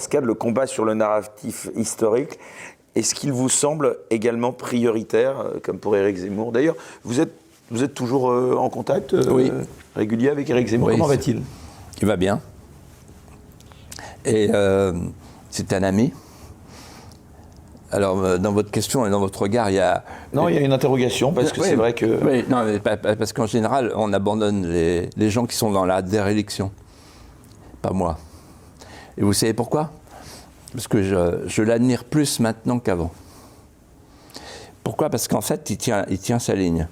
ce cadre, le combat sur le narratif historique, est-ce qu'il vous semble également prioritaire, comme pour Éric Zemmour? D'ailleurs, vous êtes toujours en contact régulier avec Éric Zemmour. Comment va-t-il? Il va bien. Et c'est un ami. Alors, dans votre question et dans votre regard, il y a... Non, il y a une interrogation, parce que c'est vrai que... Oui, non, mais parce qu'en général, on abandonne les gens qui sont dans la déréliction. Pas moi. Et vous savez pourquoi? Parce que je l'admire plus maintenant qu'avant. Pourquoi? Parce qu'en fait, il tient sa ligne.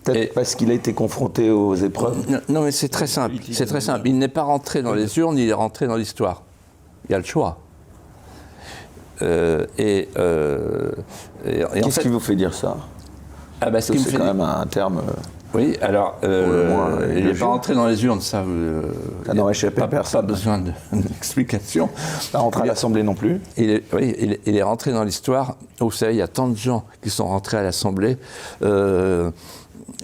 Peut-être parce qu'il a été confronté aux épreuves. Non, mais c'est très simple. C'est très simple. Il n'est pas rentré dans les urnes, il est rentré dans l'histoire. Il y a le choix. Qu'est-ce qui vous fait dire ça? C'est quand même un terme... Oui, alors, il n'est pas rentré dans les urnes, ça n'aurait échappé à personne. Pas besoin d'explication. Pas rentré à l'Assemblée non plus. Il est rentré dans l'histoire. Vous savez, il y a tant de gens qui sont rentrés à l'Assemblée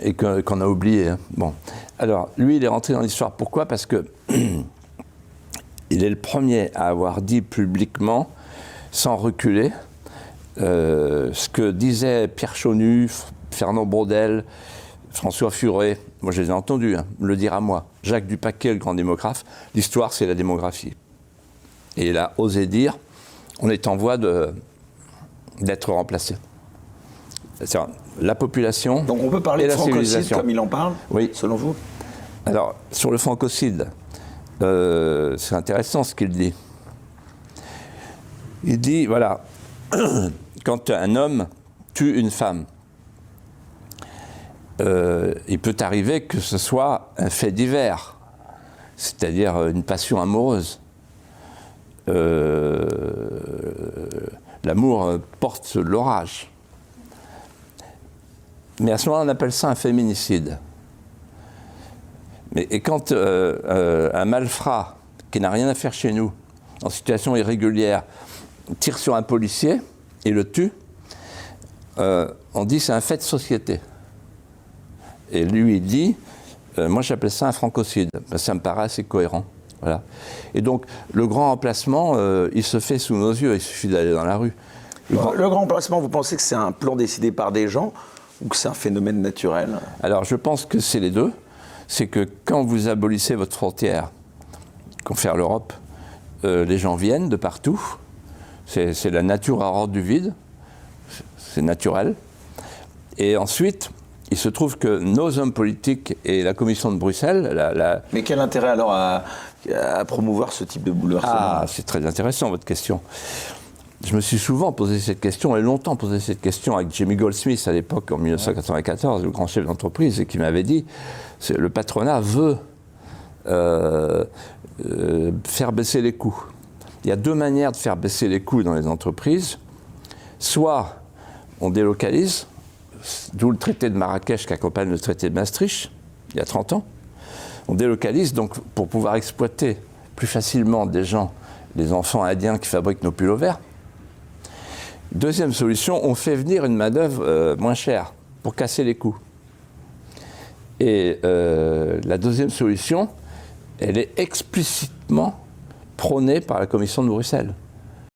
et qu'on a oublié. Hein. Bon. Alors, lui, il est rentré dans l'histoire. Pourquoi? Parce que il est le premier à avoir dit publiquement, sans reculer, ce que disaient Pierre Chaunu, Fernand Braudel, François Furet, moi je les ai entendus le dire à moi, Jacques Dupaquet, le grand démographe, l'histoire c'est la démographie. Et il a osé dire, on est en voie d'être remplacé. C'est la population. Donc on peut parler de francocide comme il en parle, oui. Selon vous? Alors, sur le francocide, c'est intéressant ce qu'il dit. Il dit, voilà, quand un homme tue une femme, il peut arriver que ce soit un fait divers, c'est-à-dire une passion amoureuse. L'amour porte l'orage. Mais à ce moment-là, on appelle ça un féminicide. Et quand un malfrat, qui n'a rien à faire chez nous, en situation irrégulière, tire sur un policier et le tue, on dit c'est un fait de société. Et lui, il dit, moi j'appelle ça un francocide, ça me paraît assez cohérent. Voilà. Et donc, le grand remplacement, il se fait sous nos yeux, il suffit d'aller dans la rue. Le grand remplacement, vous pensez que c'est un plan décidé par des gens ou que c'est un phénomène naturel? Alors, je pense que c'est les deux. C'est que quand vous abolissez votre frontière, confère l'Europe, les gens viennent de partout. C'est la nature à hors du vide. C'est naturel. Et ensuite, il se trouve que nos hommes politiques et la Commission de Bruxelles... Mais quel intérêt alors à promouvoir ce type de bouleversement? Ah, c'est très intéressant votre question. Je me suis souvent posé cette question, et longtemps posé cette question avec Jamie Goldsmith à l'époque, en 1994, le grand chef d'entreprise, et qui m'avait dit, le patronat veut faire baisser les coûts. Il y a deux manières de faire baisser les coûts dans les entreprises. Soit on délocalise, d'où le traité de Marrakech qui accompagne le traité de Maastricht, il y a 30 ans. On délocalise donc pour pouvoir exploiter plus facilement des gens, les enfants indiens qui fabriquent nos pulls verts. Deuxième solution, on fait venir une main-d'œuvre moins chère pour casser les coûts. Et la deuxième solution, elle est explicitement prônée par la Commission de Bruxelles.